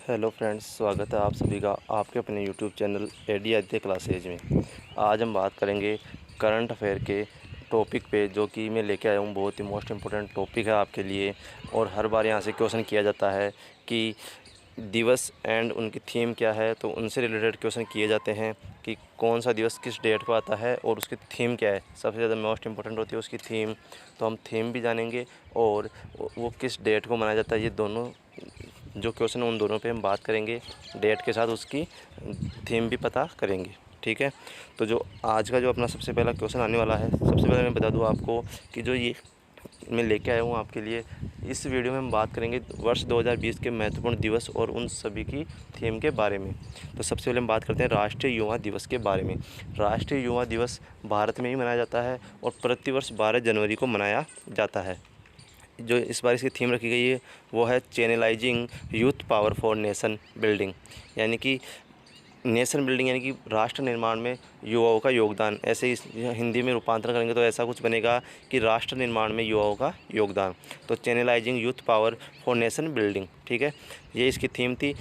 Hello friends, स्वागत है आप सभी का आपके अपने YouTube channel AD Aditya classes में। आज हम बात करेंगे करंट अफेयर के टॉपिक पे, जो कि मैं लेके आया हूँ। बहुत ही मोस्ट इम्पोर्टेंट टॉपिक है आपके लिए और हर बार यहाँ से क्वेश्चन किया जाता है कि दिवस एंड उनकी थीम क्या है। तो उनसे रिलेटेड क्वेश्चन किए जाते हैं कि कौन सा दिवस किस डेट को आता है और उसकी थीम क्या है। सबसे ज़्यादा मोस्ट इम्पोर्टेंट होती है उसकी थीम, तो हम थीम भी जानेंगे और वो किस डेट को मनाया जाता है। ये दोनों जो क्वेश्चन उन दोनों पे हम बात करेंगे, डेट के साथ उसकी थीम भी पता करेंगे। ठीक है, तो जो आज का जो अपना सबसे पहला क्वेश्चन आने वाला है, सबसे पहले मैं बता दूं आपको कि जो ये मैं लेके आया हूँ आपके लिए, इस वीडियो में हम बात करेंगे वर्ष 2020 के महत्वपूर्ण दिवस और उन सभी की थीम के बारे में। तो सबसे पहले हम बात करते हैं राष्ट्रीय युवा दिवस के बारे में। राष्ट्रीय युवा दिवस भारत में ही मनाया जाता है और प्रतिवर्ष 12 जनवरी को मनाया जाता है। जो इस बार इसकी थीम रखी गई है वो है channelising youth power for nation building, यानी कि नेशन बिल्डिंग यानी कि राष्ट्र निर्माण में युवाओं का योगदान। ऐसे ही हिंदी में रूपांतरण करेंगे तो ऐसा कुछ बनेगा कि राष्ट्र निर्माण में युवाओं का योगदान। तो channelising youth power for nation building, ठीक है, ये इसकी थीम थी।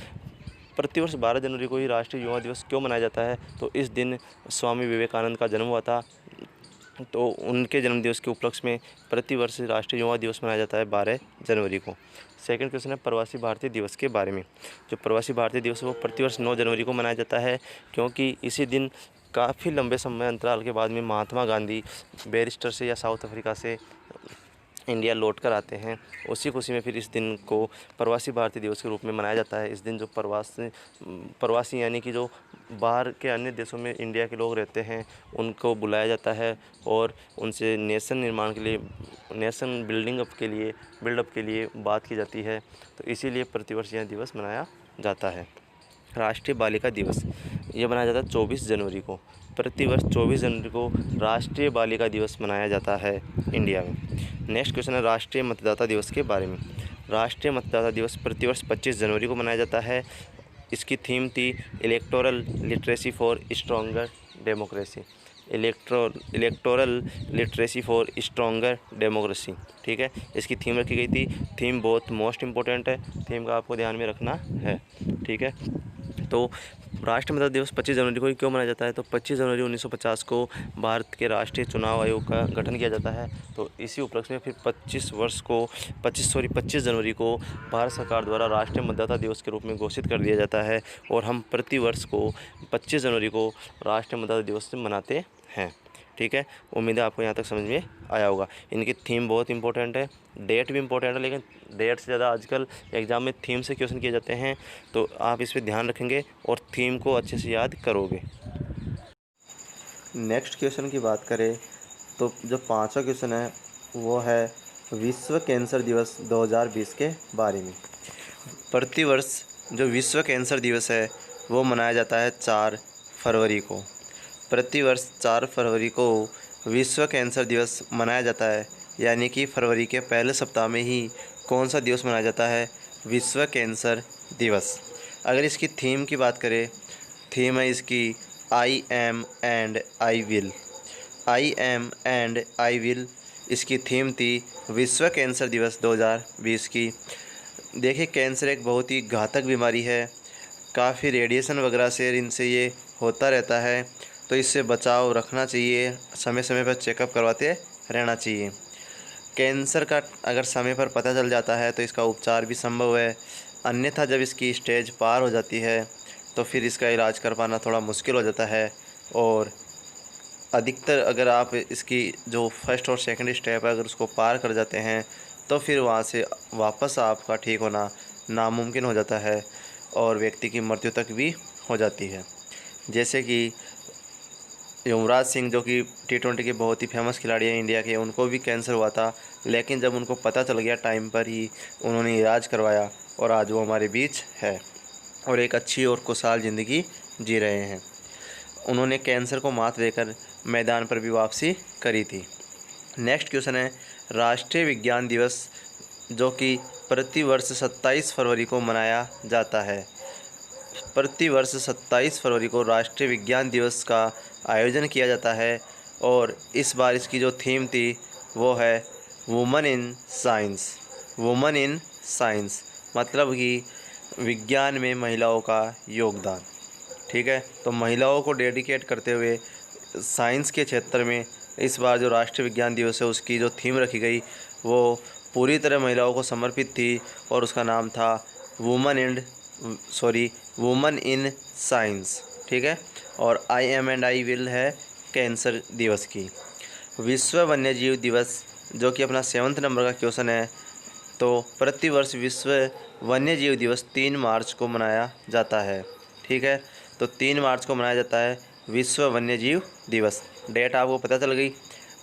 प्रतिवर्ष 12 जनवरी को ही राष्ट्रीय युवा दिवस क्यों मनाया जाता है? तो इस दिन स्वामी विवेकानंद का जन्म हुआ था, तो उनके जन्मदिवस के उपलक्ष्य में प्रतिवर्ष राष्ट्रीय युवा दिवस मनाया जाता है 12 जनवरी को। सेकंड क्वेश्चन है प्रवासी भारतीय दिवस के बारे में। जो प्रवासी भारतीय दिवस है वो प्रतिवर्ष 9 जनवरी को मनाया जाता है, क्योंकि इसी दिन काफ़ी लंबे समय अंतराल के बाद में महात्मा गांधी बैरिस्टर से या साउथ अफ्रीका से इंडिया लौट कर आते हैं। उसी खुशी में फिर इस दिन को प्रवासी भारतीय दिवस के रूप में मनाया जाता है। इस दिन जो प्रवासी यानी कि जो बाहर के अन्य देशों में इंडिया के लोग रहते हैं, उनको बुलाया जाता है और उनसे नेशन निर्माण के लिए, नेशन बिल्डअप के लिए बात की जाती है। तो इसीलिए प्रतिवर्ष यह दिवस मनाया जाता है। राष्ट्रीय बालिका दिवस ये मनाया जाता है 24 जनवरी को। प्रतिवर्ष 24 जनवरी को राष्ट्रीय बालिका दिवस मनाया जाता है इंडिया में। नेक्स्ट क्वेश्चन है राष्ट्रीय मतदाता दिवस के बारे में। राष्ट्रीय मतदाता दिवस प्रतिवर्ष 25 जनवरी को मनाया जाता है। इसकी थीम थी electoral literacy for stronger democracy. Electoral literacy for stronger democracy, ठीक है, इसकी थीम रखी गई थी। थीम बहुत मोस्ट इम्पोर्टेंट है, थीम का आपको ध्यान में रखना है। ठीक है, तो राष्ट्रीय मतदाता दिवस 25 जनवरी को ही क्यों मनाया जाता है? तो 25 जनवरी 1950 को भारत के राष्ट्रीय चुनाव आयोग का गठन किया जाता है। तो इसी उपलक्ष्य में फिर 25 जनवरी को भारत सरकार द्वारा राष्ट्रीय मतदाता दिवस के रूप में घोषित कर दिया जाता है और हम प्रतिवर्ष को 25 जनवरी को राष्ट्रीय मतदाता दिवस मनाते हैं। ठीक है, उम्मीद है आपको यहाँ तक समझ में आया होगा। इनकी थीम बहुत इंपॉर्टेंट है, डेट भी इंपॉर्टेंट है, लेकिन डेट से ज़्यादा आजकल एग्ज़ाम में थीम से क्वेश्चन किए जाते हैं, तो आप इस पर ध्यान रखेंगे और थीम को अच्छे से याद करोगे। नेक्स्ट क्वेश्चन की बात करें तो जो पांचवा क्वेश्चन है वो है विश्व कैंसर दिवस 2020 के बारे में। प्रतिवर्ष जो विश्व कैंसर दिवस है वो मनाया जाता है 4 फरवरी को। प्रतिवर्ष 4 फरवरी को विश्व कैंसर दिवस मनाया जाता है, यानी कि फरवरी के पहले सप्ताह में ही कौन सा दिवस मनाया जाता है? विश्व कैंसर दिवस। अगर इसकी थीम की बात करें, थीम है इसकी I am and I will. I am and I will इसकी थीम थी विश्व कैंसर दिवस 2020 की। देखिए, कैंसर एक बहुत ही घातक बीमारी है, काफ़ी रेडिएशन वगैरह से इनसे ये होता रहता है, तो इससे बचाव रखना चाहिए, समय समय पर चेकअप करवाते रहना चाहिए। कैंसर का अगर समय पर पता चल जाता है तो इसका उपचार भी संभव है, अन्यथा जब इसकी स्टेज पार हो जाती है तो फिर इसका इलाज कर पाना थोड़ा मुश्किल हो जाता है। और अधिकतर अगर आप इसकी जो फर्स्ट और सेकंड स्टेप है अगर उसको पार कर जाते हैं तो फिर वहाँ से वापस आपका ठीक होना नामुमकिन हो जाता है और व्यक्ति की मृत्यु तक भी हो जाती है। जैसे कि युवराज सिंह जो कि T20 के बहुत ही फेमस खिलाड़ी हैं इंडिया के, उनको भी कैंसर हुआ था, लेकिन जब उनको पता चल गया टाइम पर ही उन्होंने इलाज करवाया और आज वो हमारे बीच है और एक अच्छी और खुशहाल ज़िंदगी जी रहे हैं। उन्होंने कैंसर को मात देकर मैदान पर भी वापसी करी थी। नेक्स्ट क्वेश्चन है राष्ट्रीय विज्ञान दिवस, जो कि प्रतिवर्ष 27 फरवरी को मनाया जाता है। प्रतिवर्ष 27 फरवरी को राष्ट्रीय विज्ञान दिवस का आयोजन किया जाता है और इस बार इसकी जो थीम थी वो है woman in science. Woman in science मतलब कि विज्ञान में महिलाओं का योगदान। ठीक है, तो महिलाओं को डेडिकेट करते हुए साइंस के क्षेत्र में इस बार जो राष्ट्रीय विज्ञान दिवस है उसकी जो थीम रखी गई वो पूरी तरह महिलाओं को समर्पित थी और उसका नाम था वुमन इन साइंस। ठीक है, और I am and I will है कैंसर दिवस की। विश्व वन्यजीव दिवस जो कि अपना 7 नंबर का क्वेश्चन है, तो प्रतिवर्ष विश्व वन्यजीव दिवस 3 मार्च को मनाया जाता है। ठीक है, तो 3 मार्च को मनाया जाता है विश्व वन्यजीव दिवस। डेट आपको पता चल गई।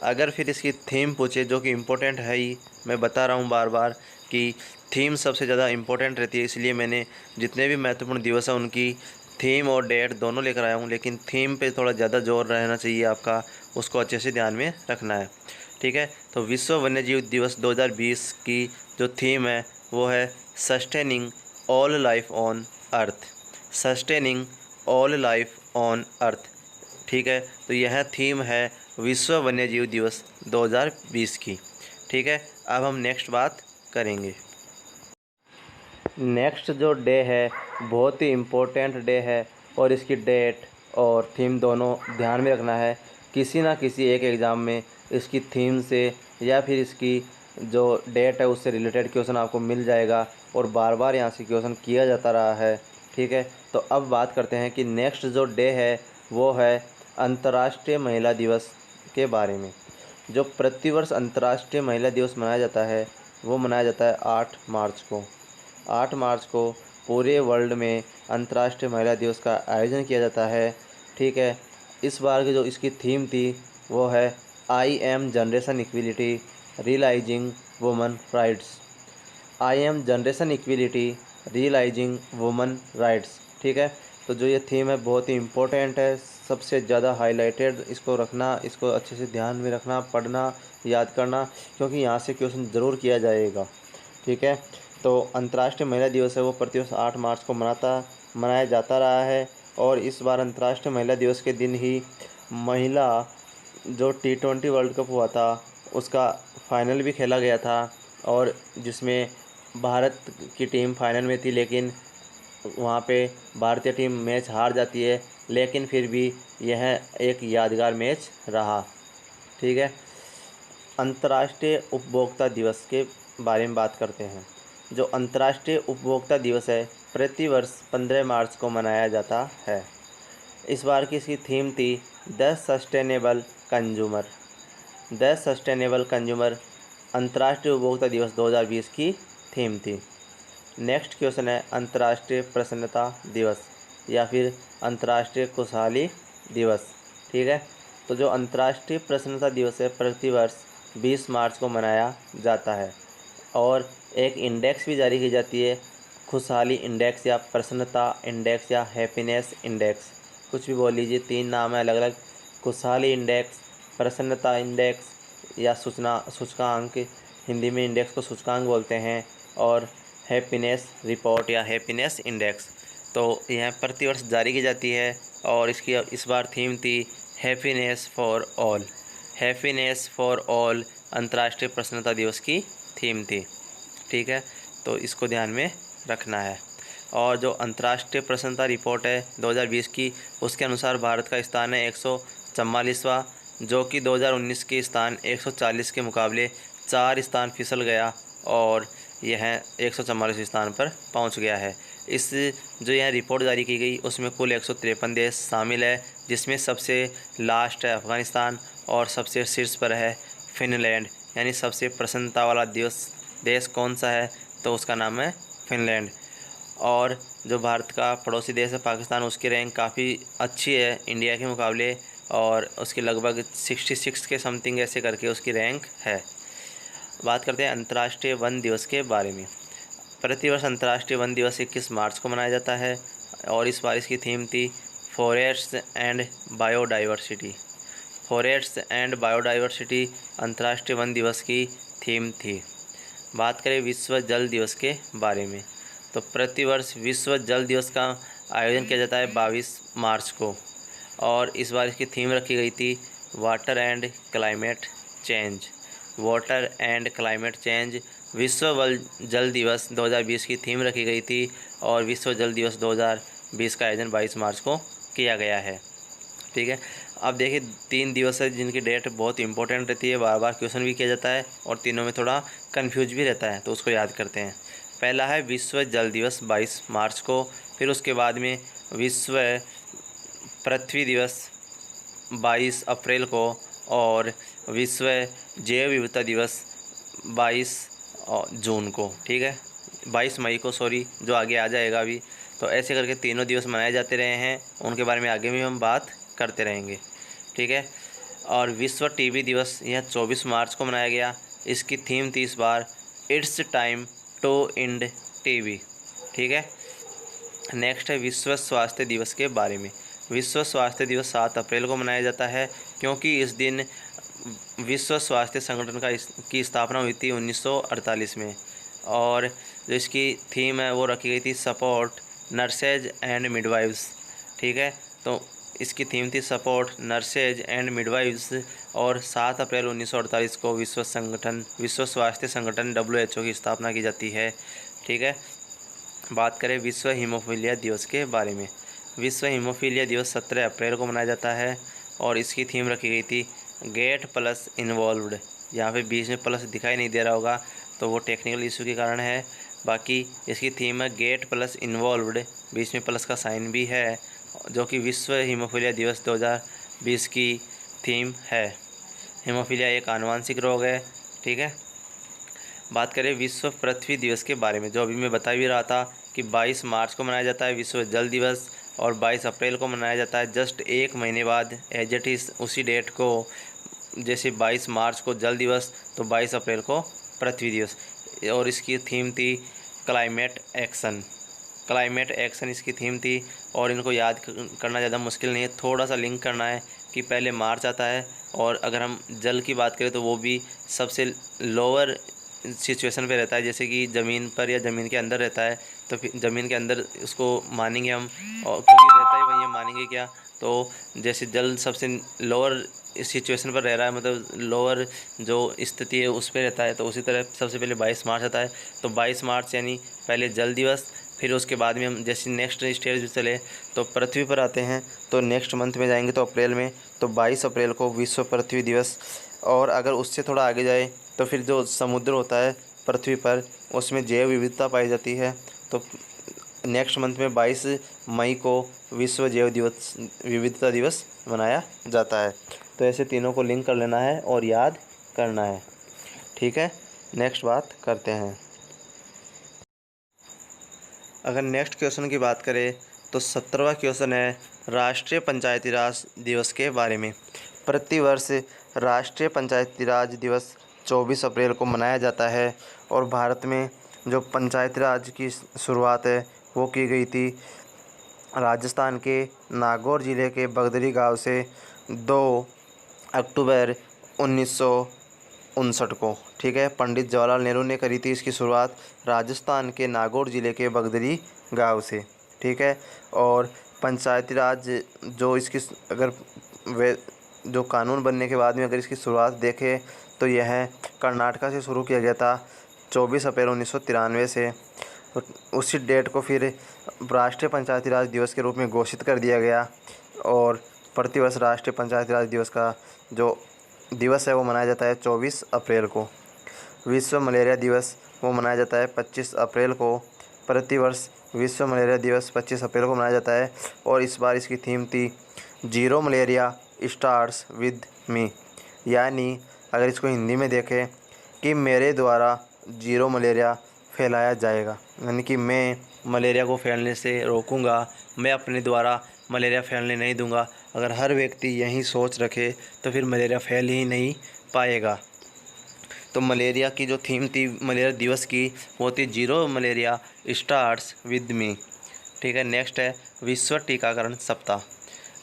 अगर फिर इसकी थीम पूछे जो कि इम्पोर्टेंट है ही, मैं बता रहा हूँ बार बार कि थीम सबसे ज़्यादा इम्पोर्टेंट रहती है, इसलिए मैंने जितने भी महत्वपूर्ण दिवस हैं उनकी थीम और डेट दोनों लेकर आया हूँ, लेकिन थीम पे थोड़ा ज़्यादा जोर रहना चाहिए आपका, उसको अच्छे से ध्यान में रखना है। ठीक है, तो विश्व वन्यजीव दिवस 2020 की जो थीम है वो है sustaining all life on earth. Sustaining all life on earth. ठीक है, तो यह थीम है विश्व वन्यजीव दिवस 2020 की। ठीक है, अब हम नेक्स्ट बात करेंगे। नेक्स्ट जो डे है बहुत ही इम्पोर्टेंट डे है और इसकी डेट और थीम दोनों ध्यान में रखना है। किसी ना किसी एक एग्ज़ाम में इसकी थीम से या फिर इसकी जो डेट है उससे रिलेटेड क्वेश्चन आपको मिल जाएगा और बार बार यहाँ से क्वेश्चन किया जाता रहा है। ठीक है, तो अब बात करते हैं कि नेक्स्ट जो डे है वो है अंतर्राष्ट्रीय महिला दिवस के बारे में। जो प्रतिवर्ष अंतर्राष्ट्रीय महिला दिवस मनाया जाता है वो मनाया जाता है 8 मार्च को। 8 मार्च को पूरे वर्ल्ड में अंतर्राष्ट्रीय महिला दिवस का आयोजन किया जाता है। ठीक है, इस बार की जो इसकी थीम थी वो है I am generation equality realising woman rights. I am generation equality realising woman rights. ठीक है, तो जो ये थीम है बहुत ही इम्पोर्टेंट है, सबसे ज़्यादा हाईलाइटेड इसको रखना, इसको अच्छे से ध्यान में रखना, पढ़ना, याद करना, क्योंकि यहाँ से क्वेश्चन ज़रूर किया जाएगा। ठीक है, तो अंतर्राष्ट्रीय महिला दिवस है वो प्रतिवर्ष 8 मार्च को मनाया जाता रहा है और इस बार अंतर्राष्ट्रीय महिला दिवस के दिन ही महिला जो T20 वर्ल्ड कप हुआ था उसका फाइनल भी खेला गया था और जिसमें भारत की टीम फाइनल में थी, लेकिन वहाँ पे भारतीय टीम मैच हार जाती है, लेकिन फिर भी यह एक यादगार मैच रहा। ठीक है, अंतर्राष्ट्रीय उपभोक्ता दिवस के बारे में बात करते हैं। जो अंतर्राष्ट्रीय उपभोक्ता दिवस है प्रतिवर्ष 15 मार्च को मनाया जाता है। इस बार की इसकी थीम थी the sustainable consumer. The sustainable consumer अंतर्राष्ट्रीय उपभोक्ता दिवस 2020 की थीम थी। नेक्स्ट क्वेश्चन है अंतर्राष्ट्रीय प्रसन्नता दिवस या फिर अंतर्राष्ट्रीय खुशहाली दिवस। ठीक है, तो जो अंतर्राष्ट्रीय प्रसन्नता दिवस है प्रतिवर्ष 20 मार्च को मनाया जाता है और एक इंडेक्स भी जारी की जाती है, खुशहाली इंडेक्स या प्रसन्नता इंडेक्स या हैप्पीनेस इंडेक्स, कुछ भी बोल लीजिए, 3 नाम है अलग अलग। खुशहाली इंडेक्स, प्रसन्नता इंडेक्स या सूचकांक, हिंदी में इंडेक्स को सूचकांक बोलते हैं, और हैप्पीनेस रिपोर्ट या हैप्पीनेस इंडेक्स। तो यह प्रतिवर्ष जारी की जाती है और इसकी इस बार थीम थी happiness for all. Happiness for all अंतर्राष्ट्रीय प्रसन्नता दिवस की थीम थी। ठीक है, तो इसको ध्यान में रखना है। और जो अंतर्राष्ट्रीय प्रसन्नता रिपोर्ट है 2020 की, उसके अनुसार भारत का स्थान है 144वां, जो कि 2019 के स्थान 140 के मुकाबले 4 स्थान फिसल गया और यह 144वें स्थान पर पहुंच गया है। इस जो यह रिपोर्ट जारी की गई उसमें कुल 153 देश शामिल है, जिसमें सबसे लास्ट है अफ़गानिस्तान और सबसे शीर्ष पर है फिनलैंड। यानी सबसे प्रसन्नता वाला देश कौन सा है, तो उसका नाम है फिनलैंड। और जो भारत का पड़ोसी देश है पाकिस्तान, उसकी रैंक काफ़ी अच्छी है इंडिया के मुकाबले और उसकी लगभग 66 के समथिंग ऐसे करके उसकी रैंक है। बात करते हैं अंतर्राष्ट्रीय वन दिवस के बारे में। प्रतिवर्ष अंतर्राष्ट्रीय वन दिवस 21 मार्च को मनाया जाता है और इस बार इसकी थीम थी forests and biodiversity. Forests and biodiversity अंतर्राष्ट्रीय वन दिवस की थीम थी। बात करें विश्व जल दिवस के बारे में, तो प्रतिवर्ष विश्व जल दिवस का आयोजन किया जाता है 22 मार्च को और इस बार इसकी थीम रखी गई थी water and climate change. Water and climate change विश्व जल दिवस 2020 की थीम रखी गई थी और विश्व जल दिवस 2020 का आयोजन 22 मार्च को किया गया है। ठीक है, अब देखिए 3 दिवस है जिनकी डेट बहुत इंपॉर्टेंट रहती है, बार बार क्वेश्चन भी किया जाता है और तीनों में थोड़ा कंफ्यूज भी रहता है, तो उसको याद करते हैं। पहला है विश्व जल दिवस 22 मार्च को, फिर उसके बाद में विश्व पृथ्वी दिवस 22 अप्रैल को, और विश्व जैव विविधता दिवस 22 जून को। ठीक है, 22 मई को, सॉरी, जो आगे आ जाएगा अभी। तो ऐसे करके तीनों दिवस मनाए जाते रहे हैं, उनके बारे में आगे भी हम बात करते रहेंगे। ठीक है, और विश्व टीबी दिवस यह 24 मार्च को मनाया गया। इसकी थीम थी इस बार it's time to end TB. ठीक है, नेक्स्ट है विश्व स्वास्थ्य दिवस के बारे में। विश्व स्वास्थ्य दिवस 7 अप्रैल को मनाया जाता है, क्योंकि इस दिन विश्व स्वास्थ्य संगठन की स्थापना हुई थी 1948 में, और जो इसकी थीम है वो रखी गई थी सपोर्ट नर्सेज एंड मिडवाइव्स। ठीक है, तो इसकी थीम थी सपोर्ट नर्सेज एंड मिडवाइव्स, और 7 अप्रैल 1948 को विश्व स्वास्थ्य संगठन WHO की स्थापना की जाती है। ठीक है, बात करें विश्व हीमोफीलिया दिवस के बारे में। विश्व हीमोफीलिया दिवस 17 अप्रैल को मनाया जाता है, और इसकी थीम रखी गई थी गेट प्लस इन्वॉल्व्ड। यहाँ पे बीच में प्लस दिखाई नहीं दे रहा होगा, तो वो टेक्निकल इशू के कारण है। बाकी इसकी थीम है गेट प्लस इन्वॉल्व्ड, बीच में प्लस का साइन भी है, जो कि विश्व हीमोफीलिया दिवस 2020 की थीम है। हीमोफीलिया एक आनुवांशिक रोग है। ठीक है, बात करें विश्व पृथ्वी दिवस के बारे में, जो अभी मैं बता भी रहा था कि 22 मार्च को मनाया जाता है विश्व जल दिवस, और 22 अप्रैल को मनाया जाता है। जस्ट एक महीने बाद एज इट इज़ उसी डेट को, जैसे 22 मार्च को जल दिवस तो 22 अप्रैल को पृथ्वी दिवस, और इसकी थीम थी क्लाइमेट एक्शन। क्लाइमेट एक्शन इसकी थीम थी, और इनको याद करना ज़्यादा मुश्किल नहीं है, थोड़ा सा लिंक करना है कि पहले मार्च आता है, और अगर हम जल की बात करें तो वो भी सबसे लोअर सिचुएशन पे रहता है, जैसे कि ज़मीन पर या ज़मीन के अंदर रहता है, तो फिर ज़मीन के अंदर उसको मानेंगे हम, और क्योंकि रहता ही वही है, मानेंगे क्या। तो जैसे जल सबसे लोअर सिचुएशन पर रह रहा है, मतलब लोअर जो स्थिति है उस पर रहता है, तो उसी तरह सबसे पहले 22 मार्च आता है। तो 22 मार्च यानी पहले जल दिवस, फिर उसके बाद में हम जैसे नेक्स्ट स्टेज भी चले तो पृथ्वी पर आते हैं, तो नेक्स्ट मंथ में जाएंगे तो अप्रैल में, तो 22 अप्रैल को विश्व पृथ्वी दिवस। और अगर उससे थोड़ा आगे जाए तो फिर जो समुद्र होता है पृथ्वी पर, उसमें जैव विविधता पाई जाती है, तो नेक्स्ट मंथ में 22 मई को विश्व जैव विविधता दिवस मनाया जाता है। तो ऐसे तीनों को लिंक कर लेना है और याद करना है। ठीक है, नेक्स्ट बात करते हैं। अगर नेक्स्ट क्वेश्चन की बात करें तो 17वां क्वेश्चन है राष्ट्रीय पंचायती राज दिवस के बारे में। प्रतिवर्ष राष्ट्रीय पंचायती राज दिवस 24 अप्रैल को मनाया जाता है, और भारत में जो पंचायती राज की शुरुआत है वो की गई थी राजस्थान के नागौर ज़िले के बगदरी गांव से 2 अक्टूबर 1959 को। ठीक है, पंडित जवाहरलाल नेहरू ने करी थी इसकी शुरुआत राजस्थान के नागौर ज़िले के बगदरी गांव से। ठीक है, और पंचायती राज जो इसकी अगर वे जो कानून बनने के बाद में अगर इसकी शुरुआत देखें तो यह कर्नाटका से शुरू किया गया था 24 अप्रैल 1993 से। उसी डेट को फिर राष्ट्रीय पंचायती राज दिवस के रूप में घोषित कर दिया गया, और प्रतिवर्ष राष्ट्रीय पंचायती राज दिवस का जो दिवस है वो मनाया जाता है 24 अप्रैल को। विश्व मलेरिया दिवस वो मनाया जाता है 25 अप्रैल को। प्रतिवर्ष विश्व मलेरिया दिवस 25 अप्रैल को मनाया जाता है, और इस बार इसकी थीम थी zero malaria starts with me, यानी अगर इसको हिंदी में देखें कि मेरे द्वारा जीरो मलेरिया फैलाया जाएगा, यानी कि मैं मलेरिया को फैलने से रोकूंगा, मैं अपने द्वारा मलेरिया फैलने नहीं दूंगा। अगर हर व्यक्ति यही सोच रखे तो फिर मलेरिया फैल ही नहीं पाएगा। तो मलेरिया की जो थीम थी मलेरिया दिवस की वो थी zero malaria starts with me. ठीक है, नेक्स्ट है विश्व टीकाकरण सप्ताह।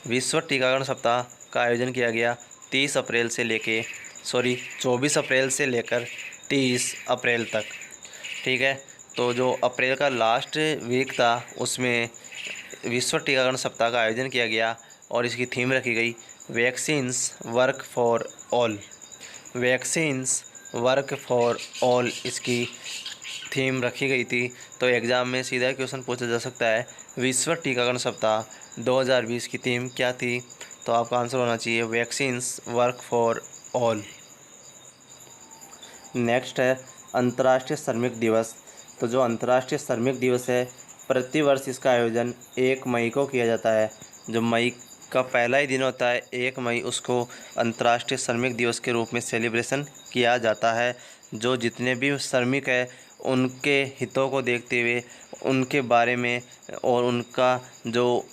विश्व टीकाकरण सप्ताह का आयोजन किया गया 24 अप्रैल से लेकर 30 अप्रैल तक। ठीक है, तो जो अप्रैल का लास्ट वीक था उसमें विश्व टीकाकरण सप्ताह का आयोजन किया गया, और इसकी थीम रखी गई vaccines work for all. Vaccines work for all इसकी थीम रखी गई थी, तो एग्ज़ाम में सीधा क्वेश्चन पूछा जा सकता है विश्व टीकाकरण सप्ताह 2020 की थीम क्या थी। तो आपका आंसर होना चाहिए vaccines work for all. Next है अंतर्राष्ट्रीय श्रमिक दिवस। तो जो अंतर्राष्ट्रीय श्रमिक दिवस है, प्रतिवर्ष इसका आयोजन 1 मई को किया जाता है। जो मई का पहला ही दिन होता है 1 मई, उसको अंतर्राष्ट्रीय श्रमिक दिवस के रूप में सेलिब्रेशन किया जाता है। जो जितने भी श्रमिक हैं उनके हितों को देखते हुए, उनके बारे में और उनका जो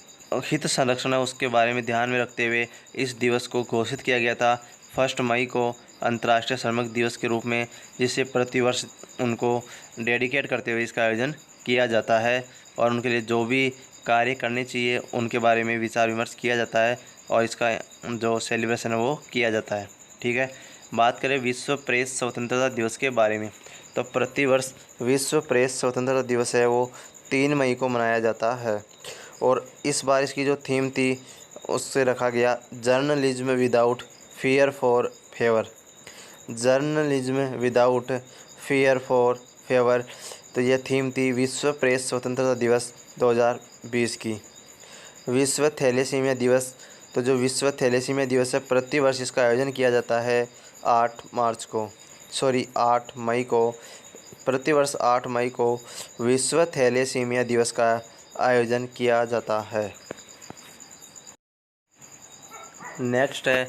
हित संरक्षण है उसके बारे में ध्यान में रखते हुए इस दिवस को घोषित किया गया था 1 मई को अंतर्राष्ट्रीय श्रमिक दिवस के रूप में, जिसे प्रतिवर्ष उनको डेडिकेट करते हुए इसका आयोजन किया जाता है और उनके लिए जो भी कार्य करने चाहिए उनके बारे में विचार विमर्श किया जाता है और इसका जो सेलिब्रेशन है वो किया जाता है। ठीक है, बात करें विश्व प्रेस स्वतंत्रता दिवस के बारे में, तो प्रतिवर्ष विश्व प्रेस स्वतंत्रता दिवस है वो 3 मई को मनाया जाता है और इस बार इसकी जो थीम थी उससे रखा गया journalism without fear for favour. Journalism without fear for favour, तो यह थीम थी विश्व प्रेस स्वतंत्रता दिवस 2020 की। विश्व थैलेसीमिया दिवस, तो जो विश्व थैलेसीमिया दिवस है प्रतिवर्ष इसका आयोजन किया जाता है 8 मई को। प्रतिवर्ष 8 मई को विश्व थैलेसीमिया दिवस का आयोजन किया जाता है। नेक्स्ट है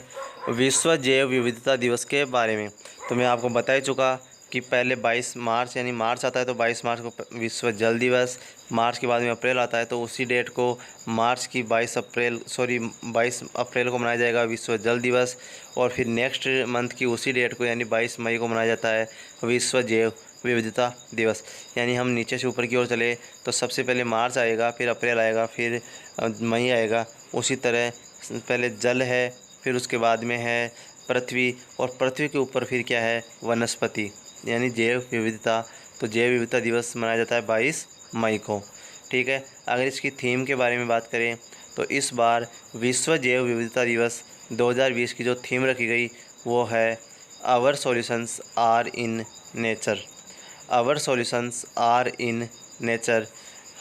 विश्व जैव विविधता दिवस के बारे में। तो मैं आपको बता ही चुका कि पहले 22 मार्च यानी मार्च आता है तो 22 मार्च को विश्व जल दिवस, मार्च के बाद में अप्रैल आता है तो उसी डेट को मार्च की 22 अप्रैल को मनाया जाएगा विश्व जल दिवस, और फिर नेक्स्ट मंथ की उसी डेट को यानी 22 मई को मनाया जाता है विश्व जैव विविधता दिवस। यानी हम नीचे से ऊपर की ओर चले तो सबसे पहले मार्च आएगा, फिर अप्रैल आएगा, फिर मई आएगा। उसी तरह पहले जल है, फिर उसके बाद में है पृथ्वी, और पृथ्वी के ऊपर फिर क्या है वनस्पति यानी जैव विविधता। तो जैव विविधता दिवस मनाया जाता है 22 मई को। ठीक है, अगर इसकी थीम के बारे में बात करें तो इस बार विश्व जैव विविधता दिवस 2020 की जो थीम रखी गई वो है our solutions are in nature. Our solutions are in nature.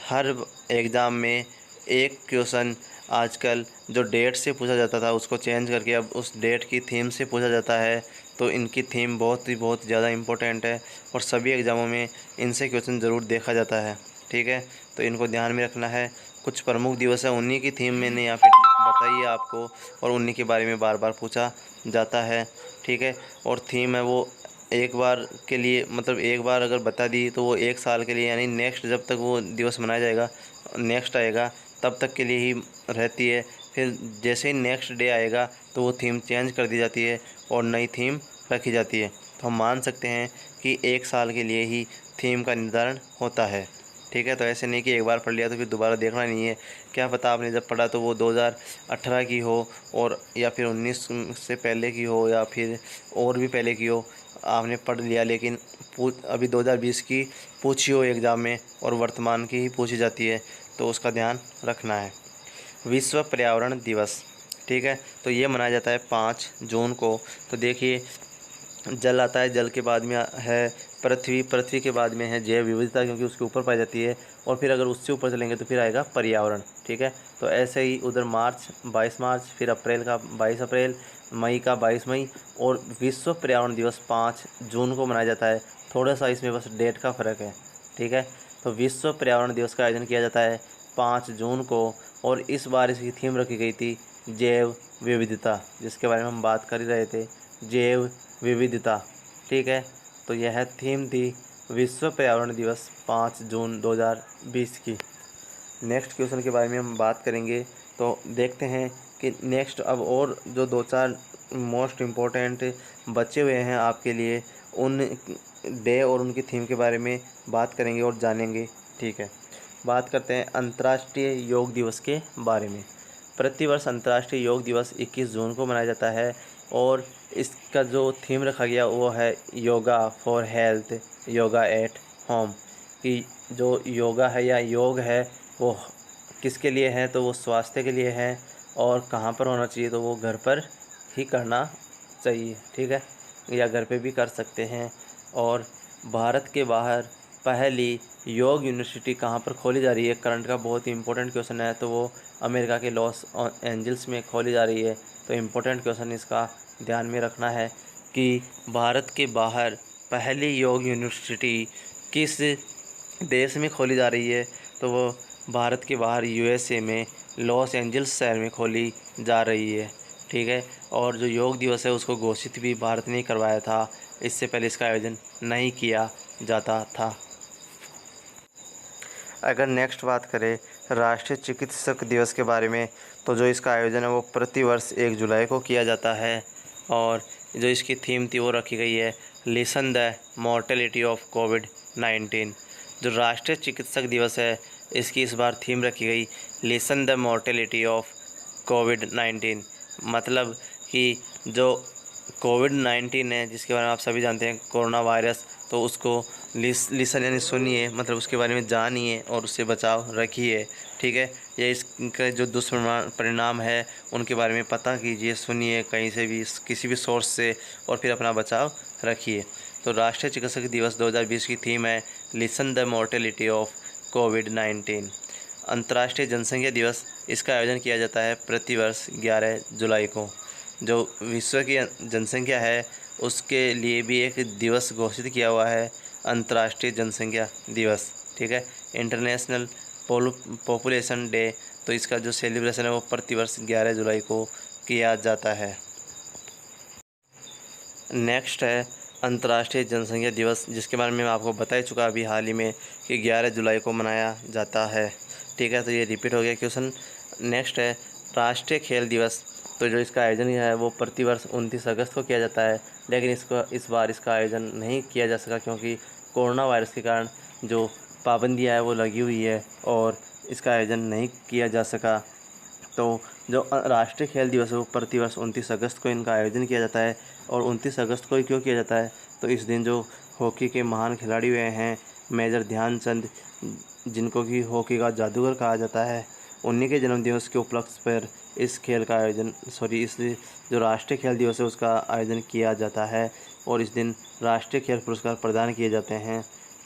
हर एग्ज़ाम में एक क्वेश्चन आजकल जो डेट से पूछा जाता था उसको चेंज करके अब उस डेट की थीम से पूछा जाता है, तो इनकी थीम बहुत ज़्यादा इम्पोर्टेंट है और सभी एग्ज़ामों में इनसे क्वेश्चन ज़रूर देखा जाता है। ठीक है, तो इनको ध्यान में रखना है। कुछ प्रमुख दिवस है उन्हीं की थीम मैंने यहाँ पे बताई है आपको और उन्हीं के बारे में बार बार पूछा जाता है। ठीक है, और थीम है वो एक बार के लिए, मतलब एक बार अगर बता दी तो वो 1 साल के लिए यानी नेक्स्ट जब तक वो दिवस मनाया जाएगा, नेक्स्ट आएगा तब तक के लिए ही रहती है। फिर जैसे ही नेक्स्ट डे आएगा तो वो थीम चेंज कर दी जाती है और नई थीम रखी जाती है। तो हम मान सकते हैं कि 1 साल के लिए ही थीम का निर्धारण होता है। ठीक है, तो ऐसे नहीं कि एक बार पढ़ लिया तो फिर दोबारा देखना नहीं है। क्या पता आपने जब पढ़ा तो वो 2018 की हो और या फिर 19 से पहले की हो या फिर और भी पहले की हो, आपने पढ़ लिया लेकिन अभी 2020 की पूछी हो एग्ज़ाम में और वर्तमान की ही पूछी जाती है, तो उसका ध्यान रखना है। विश्व पर्यावरण दिवस, ठीक है, तो ये मनाया जाता है 5 जून को। तो देखिए जल आता है, जल के बाद में है पृथ्वी, पृथ्वी के बाद में है जैव विविधता क्योंकि उसके ऊपर पाई जाती है, और फिर अगर उससे ऊपर चलेंगे तो फिर आएगा पर्यावरण। ठीक है, तो ऐसे ही उधर मार्च 22 मार्च, फिर अप्रैल का 22 अप्रैल, मई का 22 मई, और विश्व पर्यावरण दिवस 5 जून को मनाया जाता है। थोड़ा सा इसमें बस डेट का फ़र्क है। ठीक है, तो विश्व पर्यावरण दिवस का आयोजन किया जाता है 5 जून को, और इस बार इसकी थीम रखी गई थी जैव विविधता, जिसके बारे में हम बात कर ही रहे थे, जैव विविधता। ठीक है, तो यह थीम थी विश्व पर्यावरण दिवस 5 जून 2020 की। नेक्स्ट क्वेश्चन के बारे में हम बात करेंगे, तो देखते हैं कि नेक्स्ट अब और जो 2-4 मोस्ट इम्पोर्टेंट बचे हुए हैं आपके लिए, उन डे और उनकी थीम के बारे में बात करेंगे और जानेंगे। ठीक है, बात करते हैं अंतर्राष्ट्रीय योग दिवस के बारे में। प्रतिवर्ष अंतर्राष्ट्रीय योग दिवस 21 जून को मनाया जाता है और इसका जो थीम रखा गया वो है yoga for health, yoga at home. कि जो योगा है या योग है वो किसके लिए है, तो वो स्वास्थ्य के लिए है, और कहाँ पर होना चाहिए, तो वो घर पर ही करना चाहिए। ठीक है, या घर पे भी कर सकते हैं, और भारत के बाहर पहली योग यूनिवर्सिटी कहाँ पर खोली जा रही है? करंट का बहुत ही इंपॉर्टेंट क्वेश्चन है। तो वो अमेरिका के लॉस एंजल्स में खोली जा रही है। तो इम्पोर्टेंट क्वेश्चन इसका ध्यान में रखना है कि भारत के बाहर पहली योग यूनिवर्सिटी किस देश में खोली जा रही है? तो वो भारत के बाहर यूएसए में लॉस एंजल्स शहर में खोली जा रही है। ठीक है। और जो योग दिवस है उसको घोषित भी भारत ने करवाया था। इससे पहले इसका आयोजन नहीं किया जाता था। अगर नेक्स्ट बात करें राष्ट्रीय चिकित्सक दिवस के बारे में, तो जो इसका आयोजन है वो प्रतिवर्ष 1 जुलाई को किया जाता है। और जो इसकी थीम थी वो रखी गई है, लिसन द मॉर्टेलिटी ऑफ कोविड-19। जो राष्ट्रीय चिकित्सक दिवस है इसकी इस बार थीम रखी गई, लिसन द मॉर्टेलिटी ऑफ कोविड-19। मतलब कि जो कोविड-19 है जिसके बारे में आप सभी जानते हैं, कोरोना वायरस, तो उसको लिसन यानी सुनिए, मतलब उसके बारे में जानिए और उससे बचाव रखिए। ठीक है। ये इसका जो दुष्परिणाम है उनके बारे में पता कीजिए, सुनिए कहीं से भी, किसी भी सोर्स से, और फिर अपना बचाव रखिए। तो राष्ट्रीय चिकित्सक दिवस 2020 की थीम है लिसन द मॉर्टेलिटी ऑफ कोविड-19। अंतर्राष्ट्रीय जनसंख्या दिवस, इसका आयोजन किया जाता है प्रतिवर्ष 11 जुलाई को। जो विश्व की जनसंख्या है उसके लिए भी एक दिवस घोषित किया हुआ है, अंतर्राष्ट्रीय जनसंख्या दिवस। ठीक है। इंटरनेशनल पॉपुलेशन डे, तो इसका जो सेलिब्रेशन है वो प्रतिवर्ष 11 जुलाई को किया जाता है। नेक्स्ट है अंतर्राष्ट्रीय जनसंख्या दिवस, जिसके बारे में मैं आपको बता ही चुका अभी हाल ही में कि 11 जुलाई को मनाया जाता है। ठीक है। तो ये रिपीट हो गया क्वेश्चन। नेक्स्ट है राष्ट्रीय खेल दिवस। तो जो इसका आयोजन है वो प्रतिवर्ष 29 अगस्त को किया जाता है, लेकिन इस बार इसका आयोजन नहीं किया जा सका क्योंकि कोरोना वायरस के कारण जो पाबंदियाँ है वो लगी हुई है और इसका आयोजन नहीं किया जा सका। तो जो राष्ट्रीय खेल दिवस है वो प्रतिवर्ष 29 अगस्त को इनका आयोजन किया जाता है। और 29 अगस्त को ही क्यों किया जाता है? तो इस दिन जो हॉकी के महान खिलाड़ी हुए हैं मेजर ध्यानचंद, जिनको कि हॉकी का जादूगर कहा जाता है, उन्हीं के जन्मदिवस के उपलक्ष्य पर इस खेल का आयोजन इस जो राष्ट्रीय खेल दिवस है उसका आयोजन किया जाता है। और इस दिन राष्ट्रीय खेल पुरस्कार प्रदान किए जाते हैं।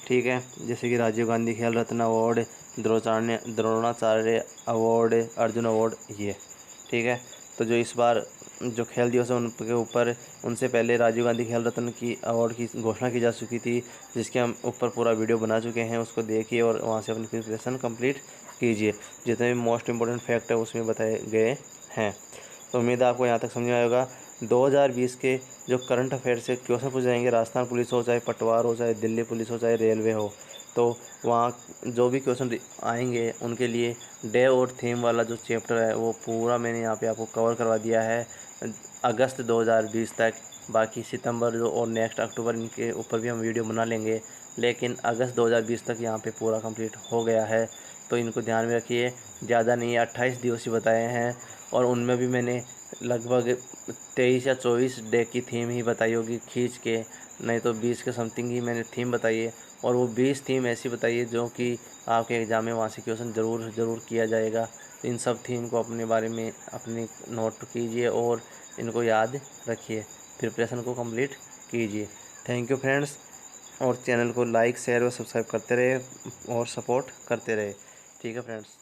ठीक है। जैसे कि Rajiv Gandhi Khel Ratna award, Dronacharya award, Arjuna award, ये। ठीक है। तो जो इस बार जो खेल दिवस है उनके ऊपर उनसे पहले राजीव गांधी खेल रत्न की अवार्ड की घोषणा की जा चुकी थी, जिसके हम ऊपर पूरा वीडियो बना चुके हैं, उसको देखिए और वहाँ से अपनी प्रिपरेशन कंप्लीट कीजिए। जितने भी मोस्ट इम्पोर्टेंट फैक्ट है उसमें बताए गए हैं। तो उम्मीद है आपको यहाँ तक समझ में आएगा। 2020 के जो करंट अफेयर से क्वेश्चन पूछ जाएंगे, राजस्थान पुलिस हो, चाहे पटवार हो, चाहे दिल्ली पुलिस हो, चाहे रेलवे हो, तो वहाँ जो भी क्वेश्चन आएंगे उनके लिए डे और थीम वाला जो चैप्टर है वो पूरा मैंने यहाँ पे आपको कवर करवा दिया है अगस्त 2020 तक। बाकी सितंबर जो और नेक्स्ट अक्टूबर, इनके ऊपर भी हम वीडियो बना लेंगे, लेकिन अगस्त 2020 तक यहाँ पे पूरा कंप्लीट हो गया है। तो इनको ध्यान में रखिए। ज़्यादा नहीं, 28 दिवस ही बताए हैं और उनमें भी मैंने लगभग 23 या 24 डे की थीम ही बताई होगी खींच के, नहीं तो 20 के समथिंग ही मैंने थीम बताई है। और वो 20 थीम ऐसी बताई है जो कि आपके एग्ज़ाम में वहाँ से क्वेश्चन ज़रूर किया जाएगा। तो इन सब थीम को अपने बारे में अपनी नोट कीजिए और इनको याद रखिए, प्रिपरेशन को कंप्लीट कीजिए। Thank you friends. और चैनल को लाइक, शेयर और सब्सक्राइब करते रहे और सपोर्ट करते रहे। ठीक है फ्रेंड्स।